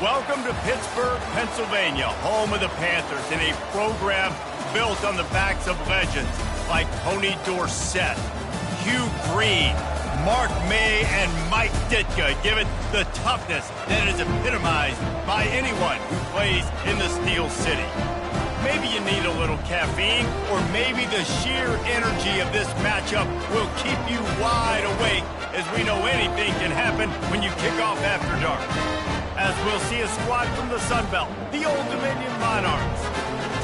Welcome to Pittsburgh, Pennsylvania, home of the Panthers, in a program built on the backs of legends like Tony Dorsett, Hugh Green, Mark May, and Mike Ditka. Give it the toughness that is epitomized by anyone who plays in the Steel City. Maybe you need a little caffeine, or maybe the sheer energy of this matchup will keep you wide awake, as we know anything can happen when you kick off after dark. As we'll see a squad from the Sun Belt, the Old Dominion Monarchs,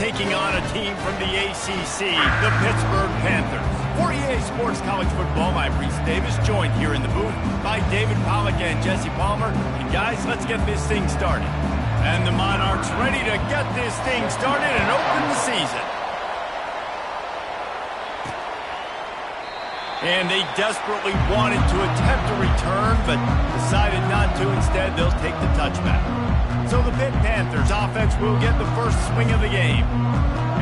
taking on a team from the ACC, the Pittsburgh Panthers. For EA Sports College Football, I'm Reese Davis, joined here in the booth by David Pollack and Jesse Palmer. And guys, let's get this thing started. And the Monarchs ready to get this thing started and open the season. And they desperately wanted to attempt a return, but decided not to. Instead, they'll take the touchback. So the Pitt Panthers offense will get the first swing of the game.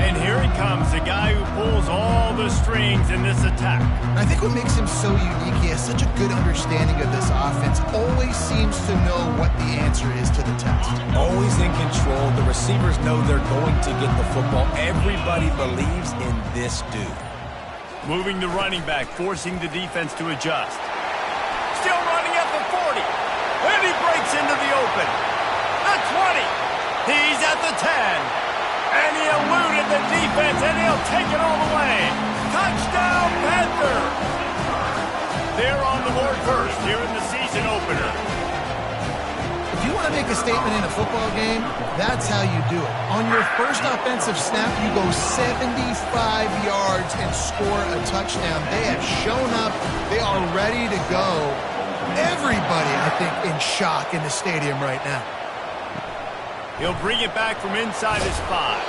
And here he comes, the guy who pulls all the strings in this attack. I think what makes him so unique, he has such a good understanding of this offense. Always seems to know what the answer is to the test. Always in control. The receivers know they're going to get the football. Everybody believes in this dude. Moving the running back, forcing the defense to adjust. Still running at the 40. And he breaks into the open. The 20. He's at the 10. And he eluded the defense, and he'll take it all the way. Touchdown, Panther! They're on the board first here in the season opener. If you want to make a statement in a football game, that's how you do it. On your first offensive snap, you go 75 yards and score a touchdown. They have shown up. They are ready to go. Everybody, I think, in shock in the stadium right now. He'll bring it back from inside his 5.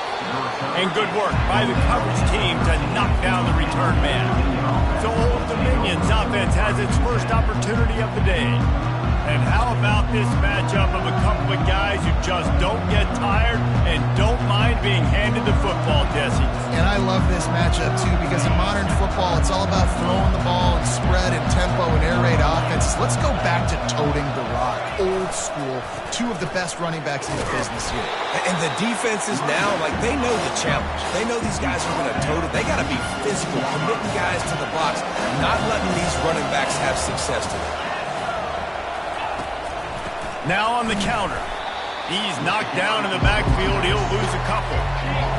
And good work by the coverage team to knock down the return man. So Old Dominion's offense has its first opportunity of the day. And how about this matchup of a couple of guys who just don't get tired and don't mind being handed the football, Jesse? And I love this matchup, too, because in modern football, it's all about throwing the ball and spread and tempo and air raid offenses. Let's go back to toting the rock. Old school. Two of the best running backs in the business here. And the defenses now, they know the challenge. They know these guys are going to tote it. They got to be physical, committing guys to the box, not letting these running backs have success today. Now on the counter. He's knocked down in the backfield. He'll lose a couple.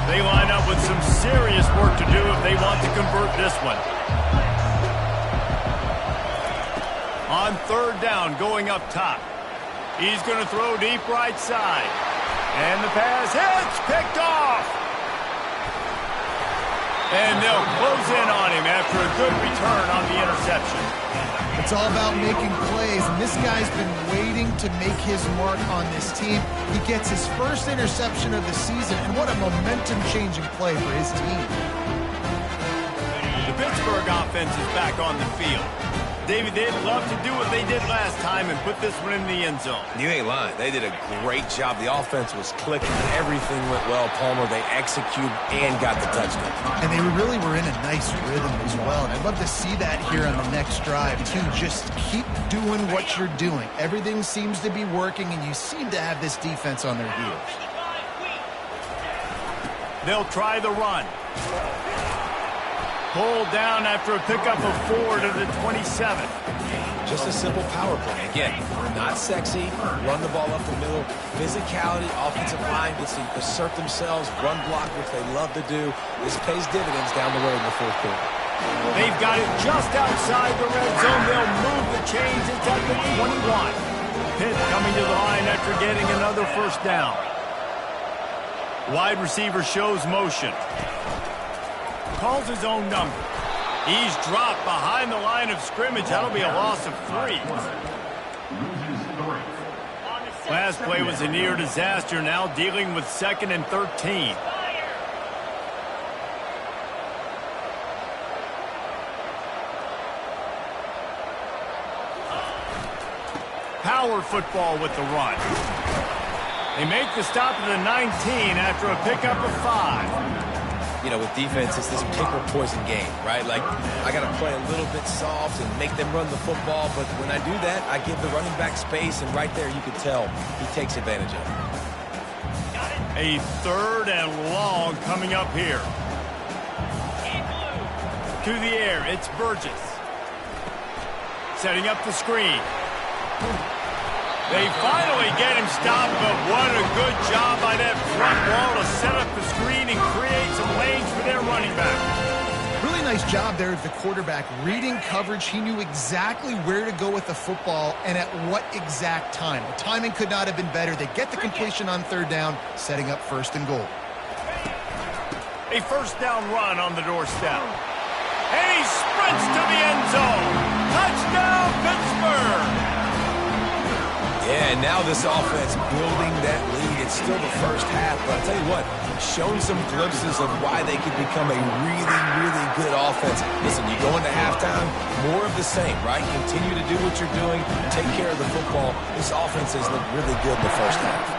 They line up with some serious work to do if they want to convert this one. On third down, going up top. He's going to throw deep right side. And the pass hits, picked off. And they'll close in on him after a good return on the interception. It's all about making plays, and this guy's been waiting to make his mark on this team. He gets his first interception of the season, and what a momentum-changing play for his team. The Pittsburgh offense is back on the field. David, they'd love to do what they did last time and put this one in the end zone. You ain't lying. They did a great job. The offense was clicking. Everything went well, Palmer. They executed and got the touchdown. And they really were in a nice rhythm as well. And I'd love to see that here on the next drive, too. Just keep doing what you're doing. Everything seems to be working, and you seem to have this defense on their heels. They'll try the run. Pulled down after a pickup of 4 to the 27. Just a simple power play. Again, not sexy, run the ball up the middle, physicality, offensive line gets to assert themselves, run block, which they love to do. This pays dividends down the road in the fourth quarter. They've got it just outside the red zone. They'll move the chains. It's at the 21. Pitt coming to the line after getting another first down. Wide receiver shows motion. Calls his own number. He's dropped behind the line of scrimmage. That'll be a loss of 3. Last play was a near disaster. Now dealing with 2nd and 13. Power football with the run. They make the stop at the 19 after a pickup of 5. you know, with defense, it's this pick or poison game, right? Like, I got to play a little bit soft and make them run the football, but when I do that, I give the running back space, and right there you can tell he takes advantage of it. A 3rd and long coming up here. To the air, it's Burgess. Setting up the screen. They finally get him stopped, but what a good job by that front wall to set up the screen and create some lanes for their running back. Really nice job there of the quarterback. Reading coverage, he knew exactly where to go with the football and at what exact time. The timing could not have been better. They get the completion on 3rd down, setting up 1st and goal. A 1st down run on the doorstep. And he sprints to the end zone. Touchdown, Pittsburgh! Yeah, and now this offense building that lead. It's still the first half, but I'll tell you what, shown some glimpses of why they could become a really, really good offense. Listen, you go into halftime, more of the same, right? Continue to do what you're doing, take care of the football. This offense has looked really good in the first half.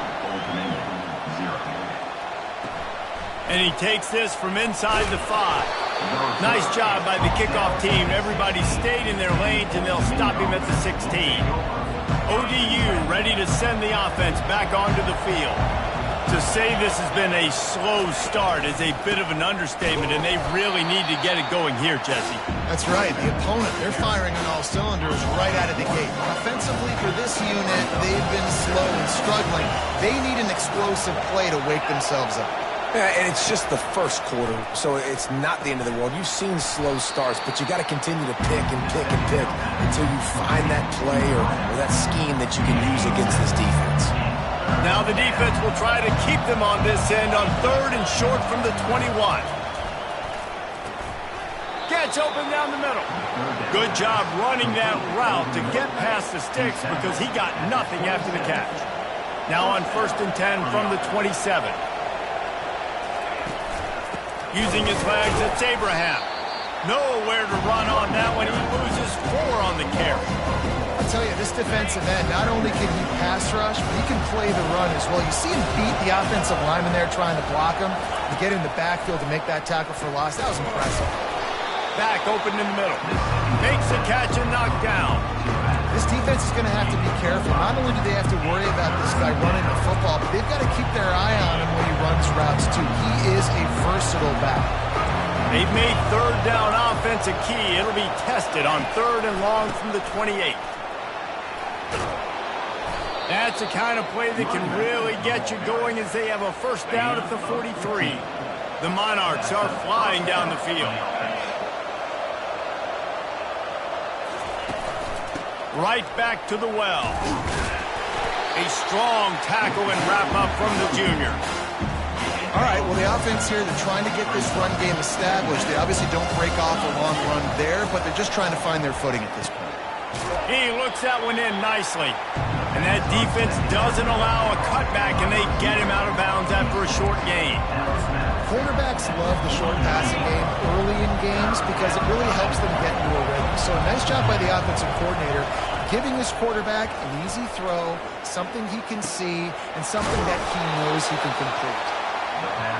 And he takes this from inside the 5. Nice job by the kickoff team. Everybody stayed in their lanes, and they'll stop him at the 16. ODU ready to send the offense back onto the field. To say this has been a slow start is a bit of an understatement, and they really need to get it going here, Jesse. That's right. The opponent, they're firing on all cylinders right out of the gate. Offensively for this unit, they've been slow and struggling. They need an explosive play to wake themselves up. Yeah, and it's just the first quarter, so it's not the end of the world. You've seen slow starts, but you got to continue to pick and pick and pick until you find that play or that scheme that you can use against this defense. Now the defense will try to keep them on this end on 3rd and short from the 21. Gets open down the middle. Good job running that route to get past the sticks because he got nothing after the catch. Now on 1st and 10 from the 27. Using his legs, it's Abraham. Nowhere to run on that one. He loses 4 on the carry. I'll tell you, this defensive end, not only can he pass rush, but he can play the run as well. You see him beat the offensive lineman there trying to block him, to get in the backfield to make that tackle for loss. That was impressive. Back open in the middle. Makes the catch and knocked down. This defense is going to have to be careful. Not only do they have to worry about this guy running the football, but they've got to keep their eye on him when he runs routes, too. He is a versatile back. They've made 3rd down offense a key. It'll be tested on 3rd and long from the 28. That's the kind of play that can really get you going as they have a 1st down at the 43. The Monarchs are flying down the field. Right back to the well. A strong tackle and wrap up from the junior. All right, well, the offense here, they're trying to get this run game established. They obviously don't break off a long run there, but they're just trying to find their footing at this point. He looks that one in nicely. And that defense doesn't allow a cutback, and they get him out of bounds after a short gain. Quarterbacks love the short passing game early in games because it really helps them get into a rhythm. So a nice job by the offensive coordinator giving his quarterback an easy throw, something he can see, and something that he knows he can complete.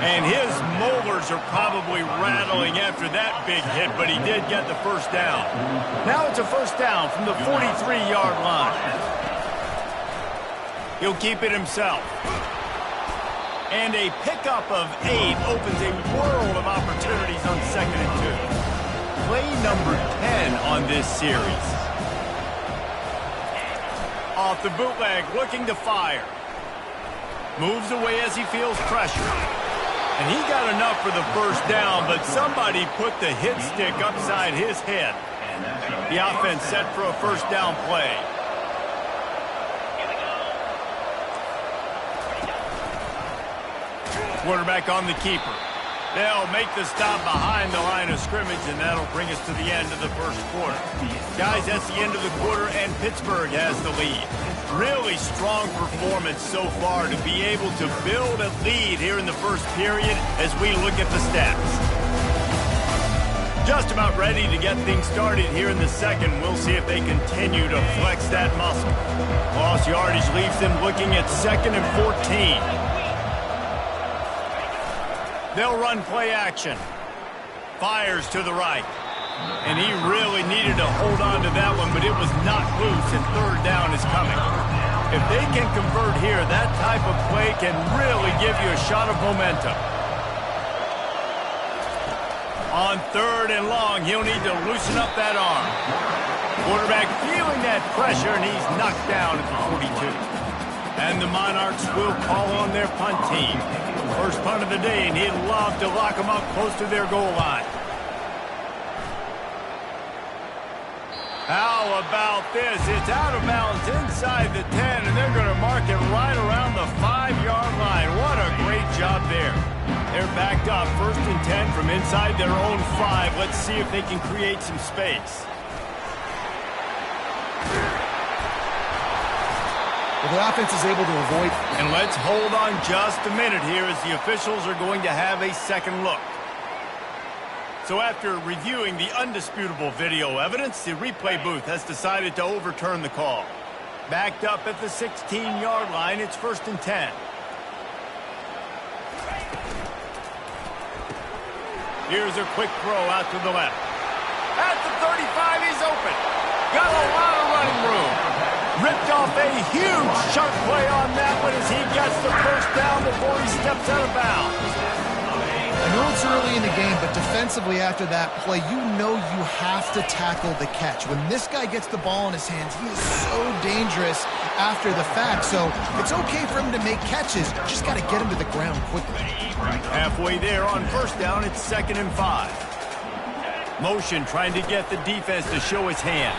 And his molars are probably rattling after that big hit, but he did get the 1st down. Now it's a 1st down from the 43-yard line. He'll keep it himself. And a pickup of 8 opens a world of opportunities on 2nd and 2. Play number 10 on this series. Off the bootleg, looking to fire. Moves away as he feels pressure. And he got enough for the 1st down, but somebody put the hit stick upside his head. The offense set for a 1st down play. Quarterback on the keeper. They'll make the stop behind the line of scrimmage, and that'll bring us to the end of the 1st quarter. Guys, that's the end of the quarter, and Pittsburgh has the lead. Really strong performance so far to be able to build a lead here in the 1st period as we look at the stats. Just about ready to get things started here in the 2nd. We'll see if they continue to flex that muscle. Lost yardage leaves them looking at 2nd and 14. They'll run play action. Fires to the right. And he really needed to hold on to that one, but it was knocked loose, and third down is coming. If they can convert here, that type of play can really give you a shot of momentum. On third and long, he'll need to loosen up that arm. Quarterback feeling that pressure, and he's knocked down at the 42. And the Monarchs will call on their punt team. First punt of the day, and he'd love to lock them up close to their goal line. How about this? It's out of bounds inside the 10, and they're going to mark it right around the 5-yard line. What a great job there. They're backed up, 1st and 10 from inside their own 5. Let's see if they can create some space. Well, the offense is able to avoid. And let's hold on just a minute here as the officials are going to have a second look. So after reviewing the undisputable video evidence, the replay booth has decided to overturn the call. Backed up at the 16-yard line, it's 1st and 10. Here's a quick throw out to the left. At the 35, he's open. Got a lot of running room. Ripped off a huge chunk play on that one as he gets the first down before he steps out of bounds. I know it's early in the game, but defensively after that play, you know you have to tackle the catch. When this guy gets the ball in his hands, he is so dangerous after the fact. So it's okay for him to make catches. Just got to get him to the ground quickly. Halfway there on first down, it's 2nd and 5. Motion trying to get the defense to show his hand.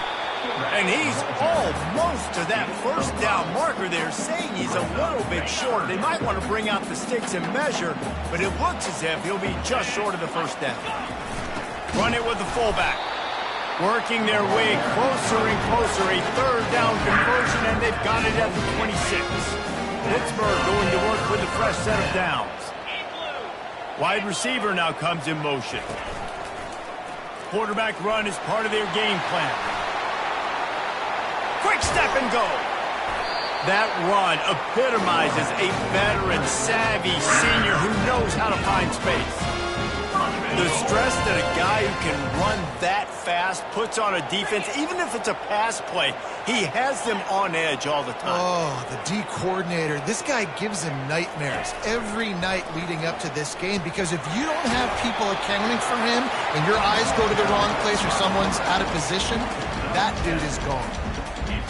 And he's almost to that first down marker there, saying he's a little bit short. They might want to bring out the sticks and measure, but it looks as if he'll be just short of the first down. Run it with the fullback. Working their way closer and closer. A 3rd down conversion, and they've got it at the 26. Pittsburgh going to work with a fresh set of downs. Wide receiver now comes in motion. Quarterback run is part of their game plan. Quick step and go. That run epitomizes a veteran, savvy senior who knows how to find space. The stress that a guy who can run that fast puts on a defense, even if it's a pass play, he has them on edge all the time. Oh, the D coordinator. This guy gives him nightmares every night leading up to this game, because if you don't have people accounting for him and your eyes go to the wrong place or someone's out of position, that dude is gone.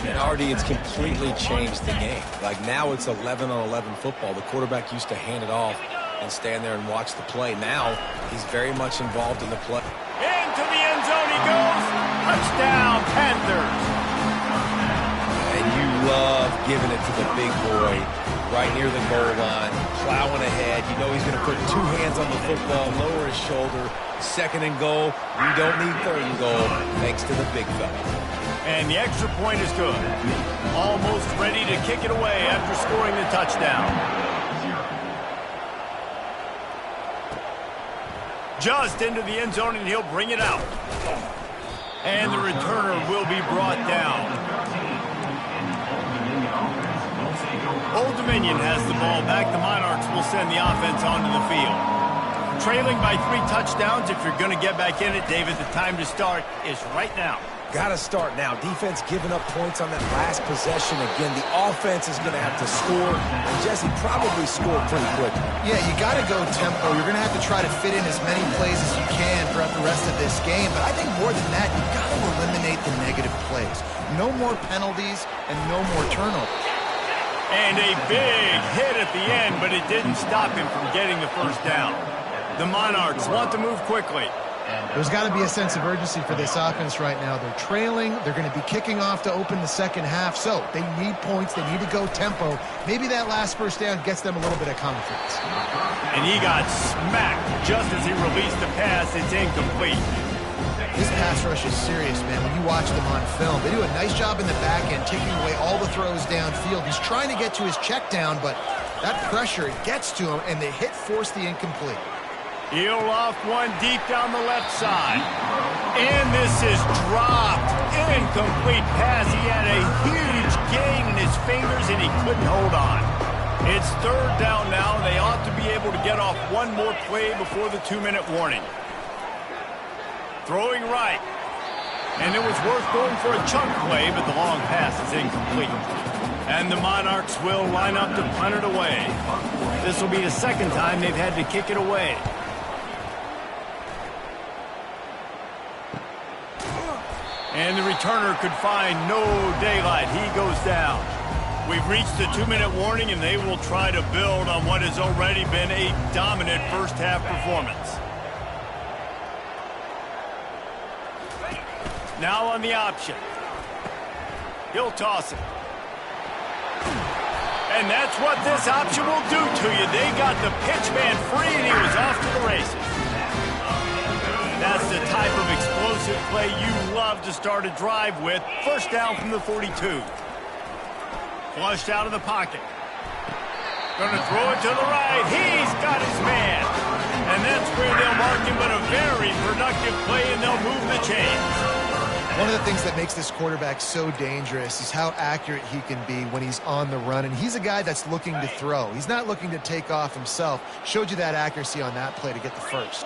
And RD, it's completely changed the game. Like now it's 11-on-11 football. The quarterback used to hand it off and stand there and watch the play. Now he's very much involved in the play. Into the end zone he goes. Touchdown, Panthers. And you love giving it to the big boy right near the goal line, plowing ahead. You know he's going to put 2 hands on the football, lower his shoulder. 2nd and goal. You don't need 3rd and goal thanks to the big fella. And the extra point is good. Almost ready to kick it away after scoring the touchdown. Just into the end zone, and he'll bring it out. And the returner will be brought down. Old Dominion has the ball back. The Monarchs will send the offense onto the field. Trailing by 3 touchdowns. If you're going to get back in it, David, the time to start is right now. Got to start now. Defense giving up points on that last possession. Again, the offense is going to have to score. And Jesse probably scored pretty quick. Yeah, you got to go tempo. You're going to have to try to fit in as many plays as you can throughout the rest of this game. But I think more than that, you got to eliminate the negative plays. No more penalties and no more turnovers. And a big hit at the end, but it didn't stop him from getting the first down. The Monarchs want to move quickly. There's got to be a sense of urgency for this offense right now. They're trailing. They're going to be kicking off to open the second half. So they need points. They need to go tempo. Maybe that last first down gets them a little bit of confidence. And he got smacked just as he released the pass. It's incomplete. This pass rush is serious, man. When you watch them on film, they do a nice job in the back end, taking away all the throws downfield. He's trying to get to his check down, but that pressure gets to him, and the hit forced the incomplete. He'll loft one deep down the left side. And this is dropped. Incomplete pass. He had a huge gain in his fingers, and he couldn't hold on. It's third down now, and they ought to be able to get off one more play before the 2-minute warning. Throwing right. And it was worth going for a chunk play, but the long pass is incomplete. And the Monarchs will line up to punt it away. This will be the second time they've had to kick it away. And the returner could find no daylight. He goes down. We've reached the 2-minute warning, and they will try to build on what has already been a dominant first-half performance. Now on the option. He'll toss it. And that's what this option will do to you. They got the pitch man free, and he was off to the races. That's the type of explosive play you love to start a drive with. First down from the 42. Flushed out of the pocket. Going to throw it to the right. He's got his man. And that's where they'll mark him, but a very productive play, and they'll move the chains. One of the things that makes this quarterback so dangerous is how accurate he can be when he's on the run. And he's a guy that's looking to throw. He's not looking to take off himself. Showed you that accuracy on that play to get the first.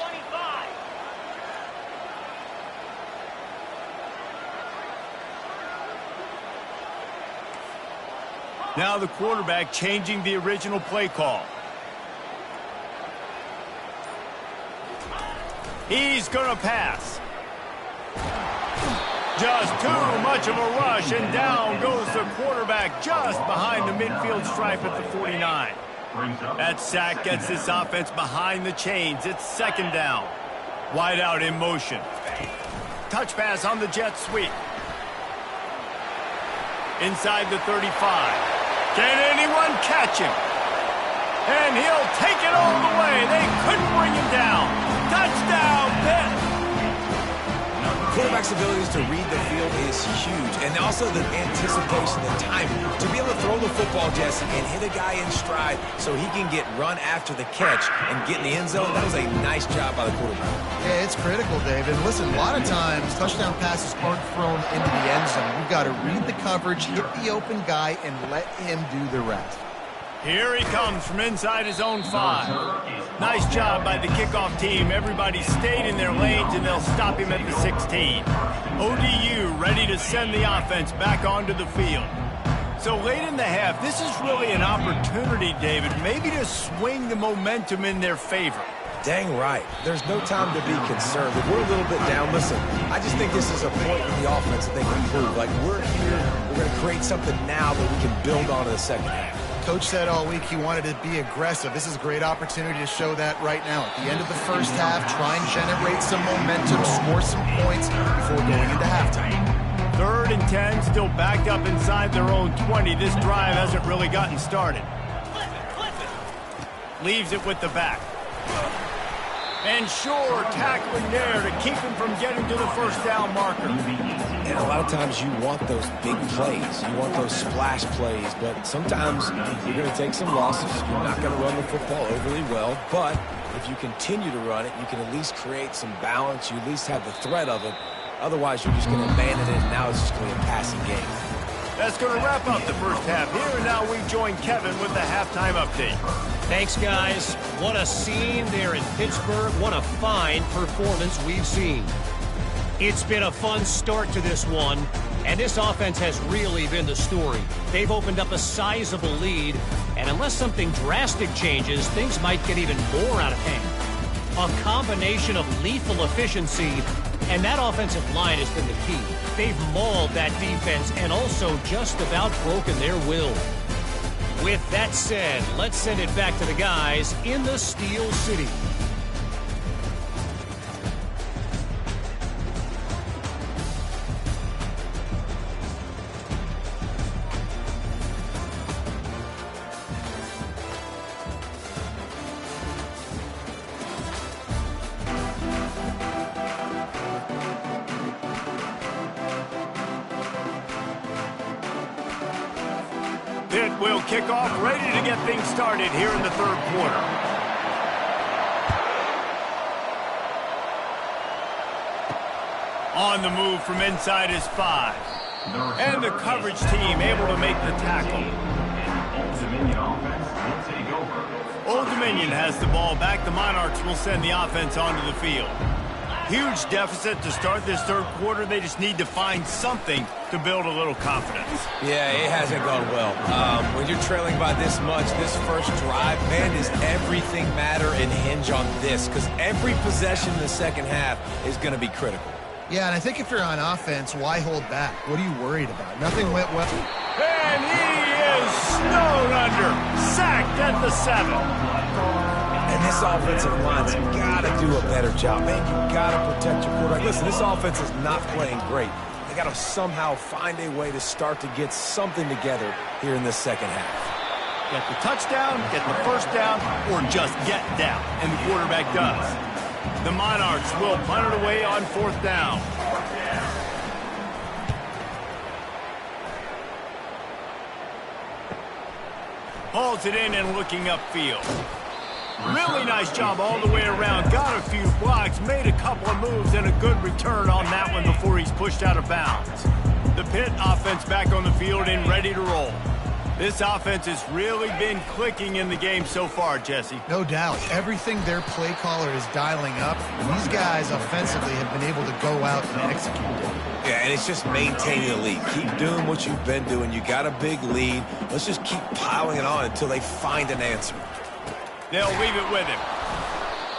Now the quarterback changing the original play call. He's going to pass. Just too much of a rush, and down goes the quarterback just behind the midfield stripe at the 49. That sack gets this offense behind the chains. It's second down. Wide out in motion. Touch pass on the jet sweep. Inside the 35. Can anyone catch him? And he'll take it all the way. They couldn't bring him down. Touchdown, Pitt. Quarterback's abilities to read the field is huge, and also the anticipation, the timing. To be able to throw the football, Jesse, and hit a guy in stride so he can get run after the catch and get in the end zone, that was a nice job by the quarterback. Yeah, it's critical, David. Listen, a lot of times touchdown passes aren't thrown into the end zone. You've got to read the coverage, hit the open guy, and let him do the rest. Here he comes from inside his own 5. Nice job by the kickoff team. Everybody stayed in their lanes, and they'll stop him at the 16. ODU ready to send the offense back onto the field. So late in the half, this is really an opportunity, David, maybe to swing the momentum in their favor. Dang right. There's no time to be concerned. If we're a little bit down, listen, I just think this is a point in the offense that they can improve. Like, we're here, we're going to create something now that we can build on in the second half. Coach said all week he wanted to be aggressive. This is a great opportunity to show that right now. At the end of the first half, try and generate some momentum, score some points before going into halftime. 3rd and 10, still backed up inside their own 20. This drive hasn't really gotten started. Leaves it with the back. And sure, tackling there to keep him from getting to the first down marker. And a lot of times you want those big plays. You want those splash plays. But sometimes you're going to take some losses. You're not going to run the football overly well. But if you continue to run it, you can at least create some balance. You at least have the threat of it. Otherwise, you're just going to abandon it, and now it's just going to be a passing game. That's going to wrap up the first half here. And now we join Kevin with the halftime update. Thanks, guys. What a scene there in Pittsburgh. What a fine performance we've seen. It's been a fun start to this one, and this offense has really been the story. They've opened up a sizable lead, and unless something drastic changes, things might get even more out of hand. A combination of lethal efficiency, and that offensive line has been the key. They've mauled that defense and also just about broken their will. With that said, let's send it back to the guys in the Steel City. Pitt will kick off, ready to get things started here in the third quarter. On the move from inside his 5. And the coverage team able to make the tackle. Old Dominion has the ball back. The Monarchs will send the offense onto the field. Huge deficit to start this third quarter. They just need to find something to build a little confidence. Yeah, it hasn't gone well. When you're trailing by this much, this first drive, man, does everything matter and hinge on this? Because every possession in the second half is going to be critical. Yeah, and I think if you're on offense, why hold back? What are you worried about? Nothing went well. And he is snowed under. Sacked at the 7. And this offensive line's got to do a better job. Man, you got to protect your quarterback. Listen, this offense is not playing great. They got to somehow find a way to start to get something together here in this second half. Get the touchdown, get the first down, or just get down. And the quarterback does. The Monarchs will punt it away on 4th down. Hauls it in and looking upfield. Really nice job all the way around. Got a few blocks, made a couple of moves, and a good return on that one before he's pushed out of bounds. The Pitt offense back on the field and ready to roll. This offense has really been clicking in the game so far, Jesse. No doubt. Everything their play caller is dialing up, these guys offensively have been able to go out and execute it. Yeah, and it's just maintaining the lead. Keep doing what you've been doing. You got a big lead. Let's just keep piling it on until they find an answer. They'll leave it with him.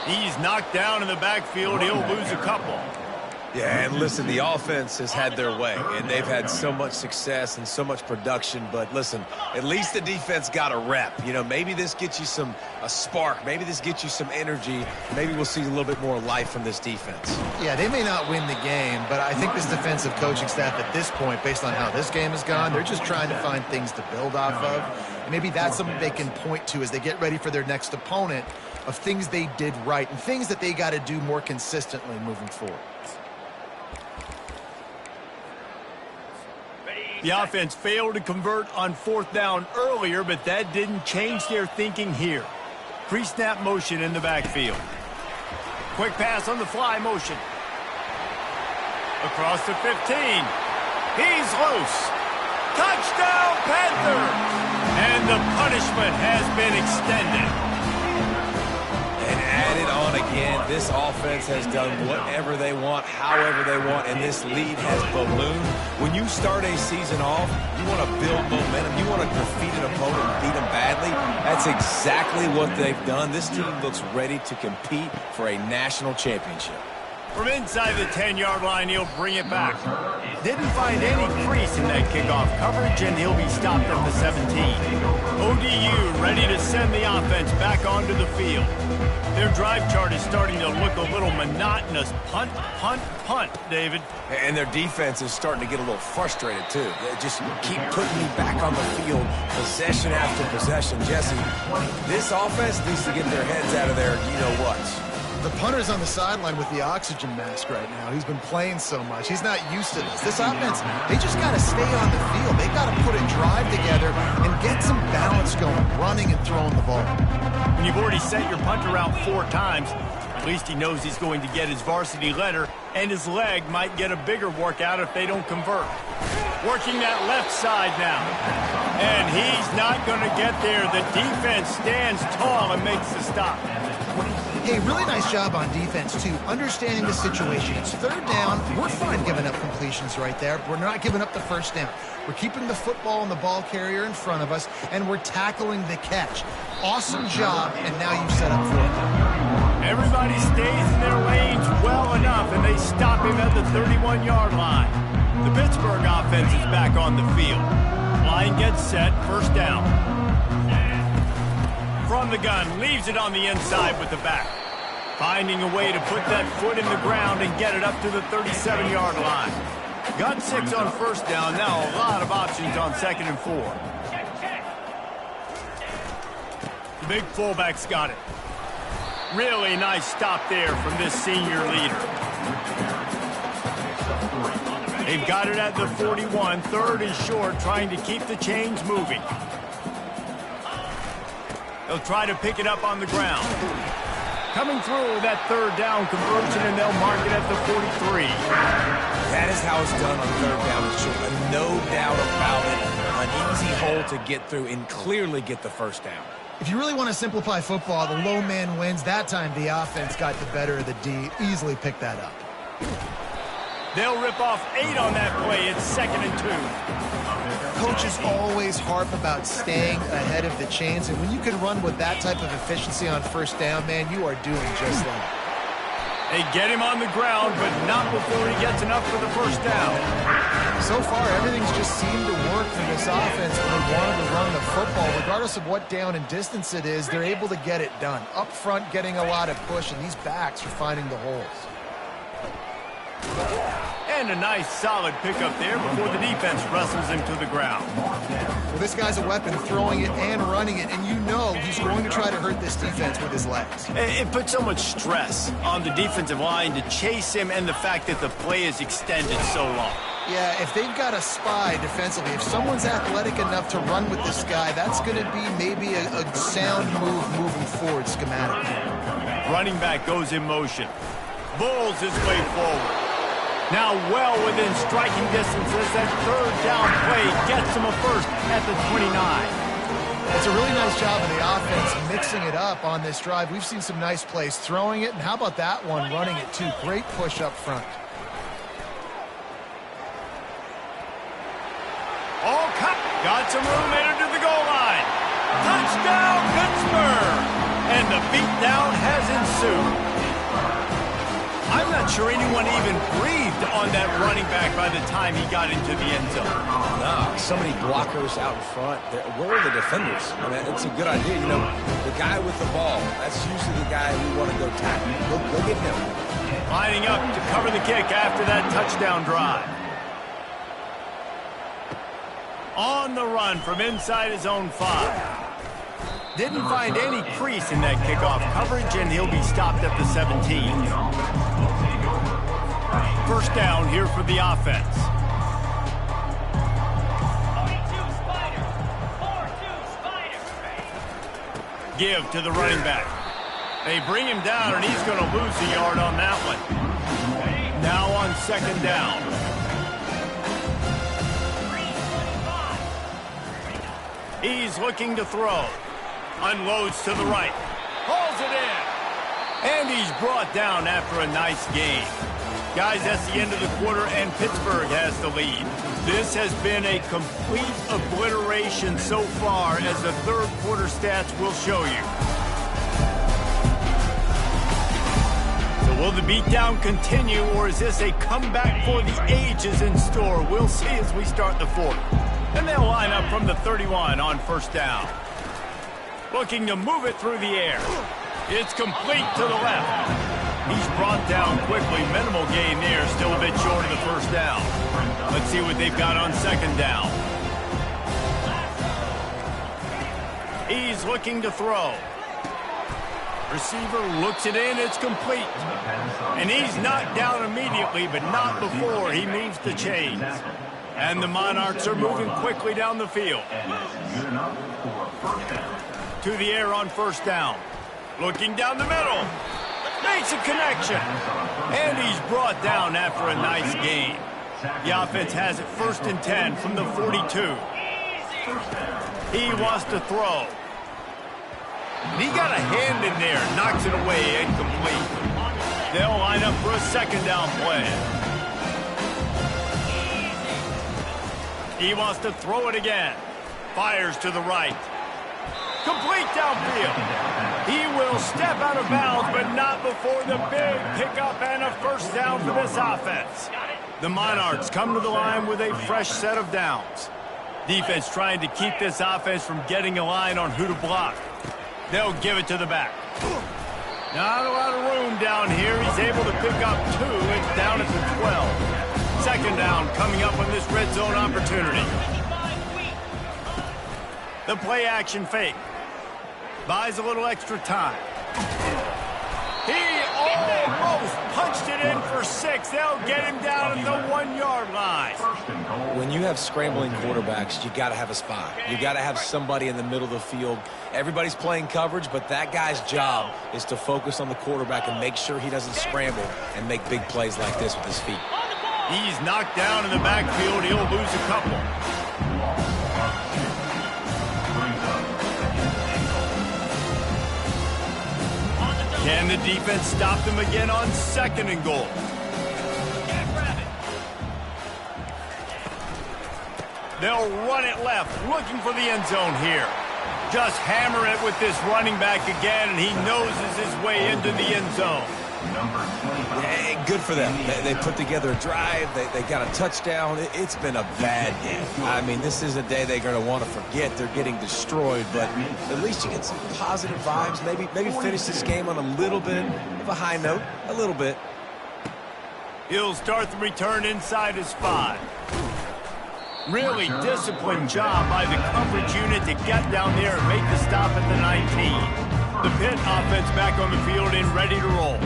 He's knocked down in the backfield. He'll lose a couple. Yeah, and listen, the offense has had their way, and they've had so much success and so much production. But listen, at least the defense got a rep. You know, maybe this gets you a spark. Maybe this gets you some energy. Maybe we'll see a little bit more life from this defense. Yeah, they may not win the game, but I think this defensive coaching staff at this point, based on how this game has gone, they're just trying to find things to build off of. And maybe that's something they can point to as they get ready for their next opponent of things they did right and things that they got to do more consistently moving forward. The offense failed to convert on 4th down earlier, but that didn't change their thinking here. Pre-snap motion in the backfield. Quick pass on the fly motion. Across the 15. He's loose. Touchdown, Panthers! And the punishment has been extended. And added on again, this offense has done whatever they want, however they want, and this lead has ballooned. When you start a season off, you want to build momentum. You want to defeat an opponent and beat them badly. That's exactly what they've done. This team looks ready to compete for a national championship. From inside the 10-yard line, he'll bring it back. Didn't find any crease in that kickoff coverage, and he'll be stopped at the 17. ODU ready to send the offense back onto the field. Their drive chart is starting to look a little monotonous. Punt, punt, punt, David. And their defense is starting to get a little frustrated, too. They just keep putting me back on the field, possession after possession. Jesse, this offense needs to get their heads out of their you-know-whats. The punter's on the sideline with the oxygen mask right now. He's been playing so much. He's not used to this. This offense, they just got to stay on the field. They got to put a drive together and get some balance going, running and throwing the ball. When you've already sent your punter out 4 times, at least he knows he's going to get his varsity letter, and his leg might get a bigger workout if they don't convert. Working that left side now. And he's not going to get there. The defense stands tall and makes the stop. Hey, really nice job on defense, too, understanding the situation. It's 3rd down. We're fine giving up completions right there. We're not giving up the first down. We're keeping the football and the ball carrier in front of us, and we're tackling the catch. Awesome job, and now you set up for it. Everybody stays in their lanes well enough, and they stop him at the 31-yard line. The Pittsburgh offense is back on the field. Line gets set, 1st down. From the gun, leaves it on the inside with the back. Finding a way to put that foot in the ground and get it up to the 37-yard line. Got 6 on 1st down, now a lot of options on 2nd and 4. The big fullback's got it. Really nice stop there from this senior leader. They've got it at the 41, 3rd and short, trying to keep the chains moving. They'll try to pick it up on the ground. Coming through with that 3rd down conversion, and they'll mark it at the 43. That is how it's done on 3rd down and short. No doubt about it. An easy hole to get through and clearly get the 1st down. If you really want to simplify football, the low man wins. That time, the offense got the better of the D. Easily picked that up. They'll rip off 8 on that play. It's 2nd and 2. Coaches always harp about staying ahead of the chains, and when you can run with that type of efficiency on first down, man, you are doing just that. They get him on the ground, but not before he gets enough for the first down. So far, everything's just seemed to work for this offense when they wanted to run the football. Regardless of what down and distance it is, they're able to get it done. Up front, getting a lot of push, and these backs are finding the holes. And a nice, solid pickup there before the defense wrestles him to the ground. Well, this guy's a weapon, throwing it and running it, and you know he's going to try to hurt this defense with his legs. It puts so much stress on the defensive line to chase him and the fact that the play is extended so long. Yeah, if they've got a spy defensively, if someone's athletic enough to run with this guy, that's going to be maybe a sound move moving forward schematically. Running back goes in motion. Bulls his way forward. Now well within striking distance as that 3rd down play gets him a first at the 29. It's a really nice job of the offense mixing it up on this drive. We've seen some nice plays throwing it, and how about that one running it too? Great push up front. All cut. Got some room headed to the goal line. Touchdown, Pittsburgh! And the beatdown has ensued. I'm not sure anyone even breathed on that running back by the time he got into the end zone. No, so many blockers out in front. Where are the defenders? I mean, it's a good idea. You know, the guy with the ball, that's usually the guy we want to go tackle. Go get him. Lining up to cover the kick after that touchdown drive. On the run from inside his own 5. Didn't find any crease in that kickoff coverage, and he'll be stopped at the 17. First down here for the offense. Give to the running back. They bring him down, and he's going to lose a yard on that one. Now on 2nd down. He's looking to throw. Unloads to the right. Hauls it in. And he's brought down after a nice gain. Guys, that's the end of the quarter, and Pittsburgh has the lead. This has been a complete obliteration so far, as the 3rd quarter stats will show you. So will the beatdown continue, or is this a comeback for the ages in store? We'll see as we start the 4th. And they'll line up from the 31 on first down. Looking to move it through the air. It's complete to the left. He's brought down quickly. Minimal gain there. Still a bit short of the first down. Let's see what they've got on 2nd down. He's looking to throw. Receiver looks it in. It's complete. And he's knocked down immediately, but not before he moves the chains. And the Monarchs are moving quickly down the field. To the air on first down. Looking down the middle. Makes a connection. And he's brought down after a nice gain. The offense has it 1st and 10 from the 42. He wants to throw. And he got a hand in there. Knocks it away. Incomplete. They'll line up for a 2nd down play. He wants to throw it again. Fires to the right. Complete downfield. He will step out of bounds, but not before the big pickup and a first down for this offense. The Monarchs come to the line with a fresh set of downs. Defense trying to keep this offense from getting a line on who to block. They'll give it to the back. Not a lot of room down here. He's able to pick up 2. It's down at the 12. 2nd down coming up on this red zone opportunity. The play action fake. Buys a little extra time. He almost punched it in for 6. They'll get him down at the 1-yard line. When you have scrambling quarterbacks, you got to have a spy. You got to have somebody in the middle of the field. Everybody's playing coverage, but that guy's job is to focus on the quarterback and make sure he doesn't scramble and make big plays like this with his feet. He's knocked down in the backfield. He'll lose a couple. Can the defense stop them again on 2nd and goal? They'll run it left, looking for the end zone here. Just hammer it with this running back again, and he noses his way into the end zone. Hey, good for them. They put together a drive. They got a touchdown. It's been a bad day. I mean, this is a day they're going to want to forget. They're getting destroyed, but at least you get some positive vibes. Maybe finish this game on a little bit of a high note, a little bit. He'll start the return inside his 5. Really disciplined job by the coverage unit to get down there and make the stop at the 19. The Pitt offense back on the field and ready to roll.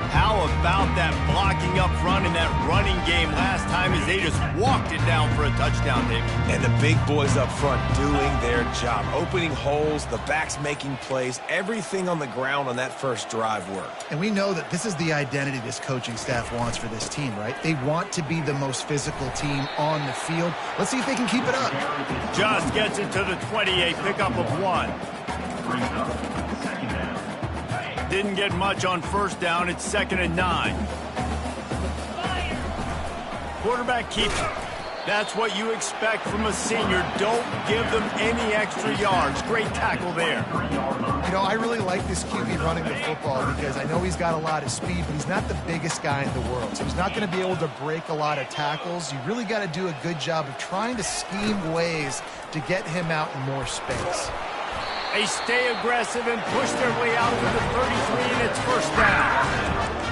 How about that blocking up front in that running game last time as they just walked it down for a touchdown, David? And the big boys up front doing their job, opening holes, the backs making plays, everything on the ground on that first drive worked. And we know that this is the identity this coaching staff wants for this team, right? They want to be the most physical team on the field. Let's see if they can keep it up. Just gets it to the 28, pickup of 1. Didn't get much on 1st down. It's 2nd and 9. Quarterback keeps it. That's what you expect from a senior. Don't give them any extra yards. Great tackle there. You know, I really like this QB running the football because I know he's got a lot of speed, but he's not the biggest guy in the world. So he's not going to be able to break a lot of tackles. You really got to do a good job of trying to scheme ways to get him out in more space. They stay aggressive and push their way out to the 33, and it's 1st down.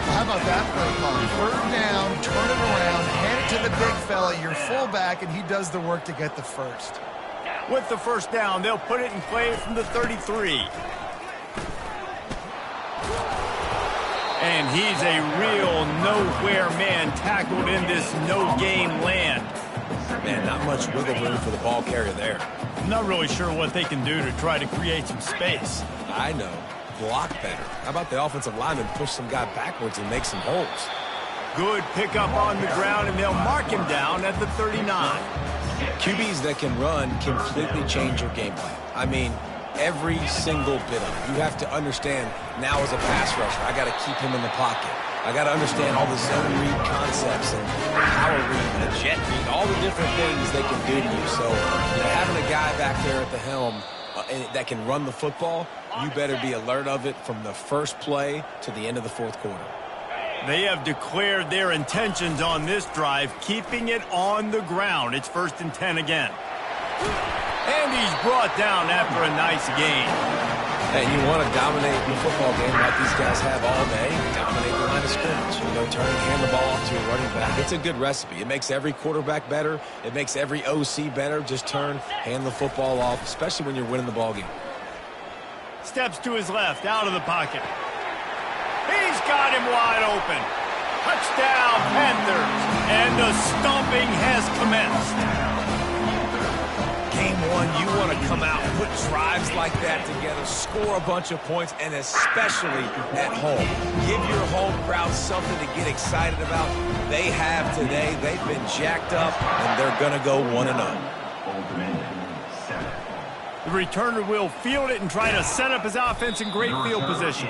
Well, how about that play call? 3rd down, turn it around, hand it to the big fella, your fullback, and he does the work to get the 1st. With the 1st down, they'll put it and play it from the 33. And he's a real nowhere man tackled in this no-game land. Man, not much wiggle room for the ball carrier there. I'm not really sure what they can do to try to create some space. I know. Block better. How about the offensive lineman push some guy backwards and make some holes? Good pickup on the ground, and they'll mark him down at the 39. QBs that can run completely change your game plan. I mean, every single bit of it. You have to understand now as a pass rusher, I got to keep him in the pocket. I got to understand all the zone read concepts and power read and the jet read, all the different things they can do to you. So, having a guy back there at the helm that can run the football, you better be alert of it from the first play to the end of the 4th quarter. They have declared their intentions on this drive, keeping it on the ground. It's 1st and 10 again. And he's brought down after a nice gain. And you want to dominate the football game like these guys have all day, dominate the line of scrimmage. Turn and hand the ball off to a running back. It's a good recipe. It makes every quarterback better. It makes every OC better. Just turn, hand the football off, especially when you're winning the ball game. Steps to his left, out of the pocket. He's got him wide open. Touchdown, Panthers. And the stomping has commenced. Game 1, you want to come out, put drives like that together, score a bunch of points, and especially at home. Give your home crowd something to get excited about. They have today. They've been jacked up, and they're going to go 1-0. The returner will field it and try to set up his offense in great field position.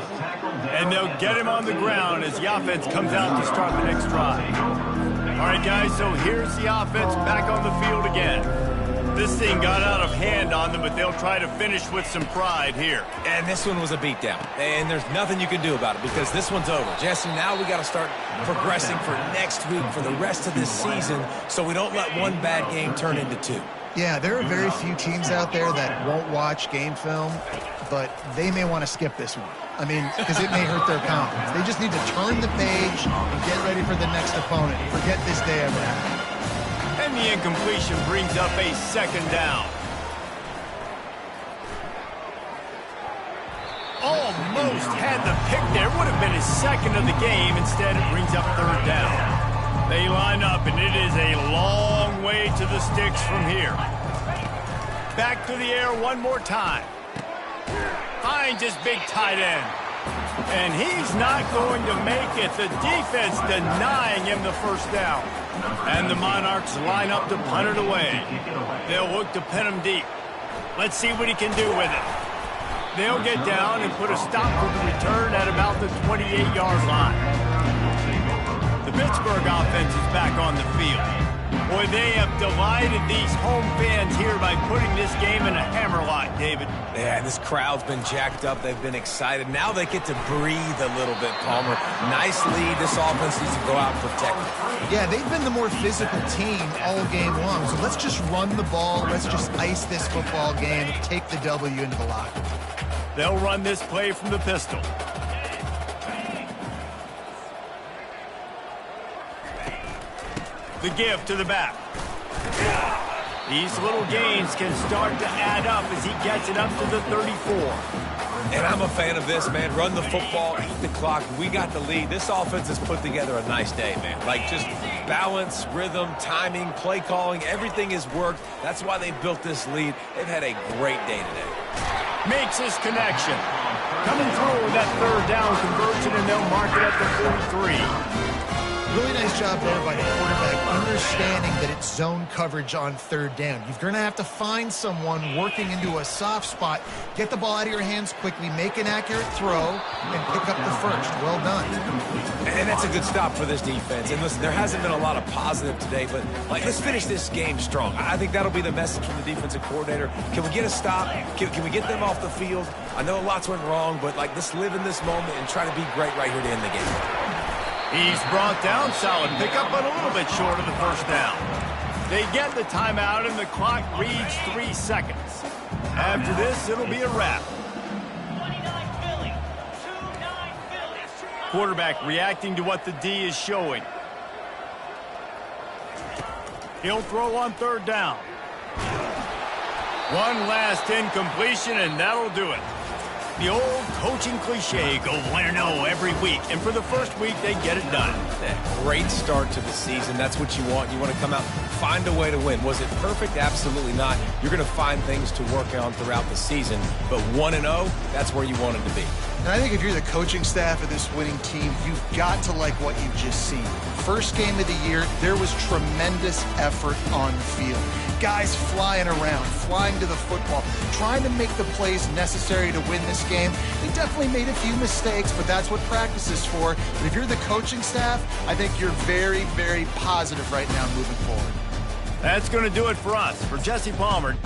And they'll get him on the ground as the offense comes out to start the next drive. All right, guys, so here's the offense back on the field again. This thing got out of hand on them, but they'll try to finish with some pride here. And this one was a beatdown. And there's nothing you can do about it because this one's over. Jesse, now we got to start progressing for next week, for the rest of this season, so we don't let one bad game turn into 2. Yeah, there are very few teams out there that won't watch game film, but they may want to skip this one. I mean, because it may hurt their confidence. They just need to turn the page and get ready for the next opponent. Forget this day ever happened. And the incompletion brings up a 2nd down. Almost had the pick there. Would have been his 2nd of the game. Instead, it brings up 3rd down. They line up, and it is a long way to the sticks from here. Back to the air one more time. Finds his big tight end. And he's not going to make it. The defense denying him the 1st down. And the Monarchs line up to punt it away. They'll look to pin him deep. Let's see what he can do with it. They'll get down and put a stop to the return at about the 28-yard line. The Pittsburgh offense is back on the field. Boy, they have delighted these home fans here by putting this game in a hammerlock, David. Yeah, this crowd's been jacked up. They've been excited. Now they get to breathe a little bit, Palmer. Nice lead. This offense needs to go out and protect it. Yeah, they've been the more physical team all game long. So let's just run the ball. Let's just ice this football game, take the W into the locker. They'll run this play from the pistol. The give to the back. These little gains can start to add up as he gets it up to the 34. And I'm a fan of this, man. Run the football, eat the clock. We got the lead. This offense has put together a nice day, man. Like, just balance, rhythm, timing, play calling, everything has worked. That's why they built this lead. They've had a great day today. Makes his connection. Coming through with that third down conversion, and they'll mark it at the 43. Really nice job there by the quarterback, understanding that it's zone coverage on third down. You're going to have to find someone working into a soft spot, get the ball out of your hands quickly, make an accurate throw, and pick up the first. Well done. And that's a good stop for this defense. And listen, there hasn't been a lot of positive today, but let's finish this game strong. I think that'll be the message from the defensive coordinator. Can we get a stop? Can we get them off the field? I know lots went wrong, but let's live in this moment and try to be great right here to end the game. He's brought down. Solid pickup, but a little bit short of the first down. They get the timeout, and the clock reads 3 seconds. After this, it'll be a wrap. Quarterback reacting to what the D is showing. He'll throw on third down. One last incompletion, and that'll do it. The old coaching cliche, go win or no every week. And for the first week, they get it done. Great start to the season. That's what you want. You want to come out, find a way to win. Was it perfect? Absolutely not. You're going to find things to work on throughout the season. But 1-0, that's where you want it to be. And I think if you're the coaching staff of this winning team, you've got to like what you've just seen. First game of the year, there was tremendous effort on the field. Guys flying around, flying to the football, trying to make the plays necessary to win this game. They definitely made a few mistakes, but that's what practice is for. But if you're the coaching staff, I think you're very, very positive right now moving forward. That's going to do it for us. For Jesse Palmer.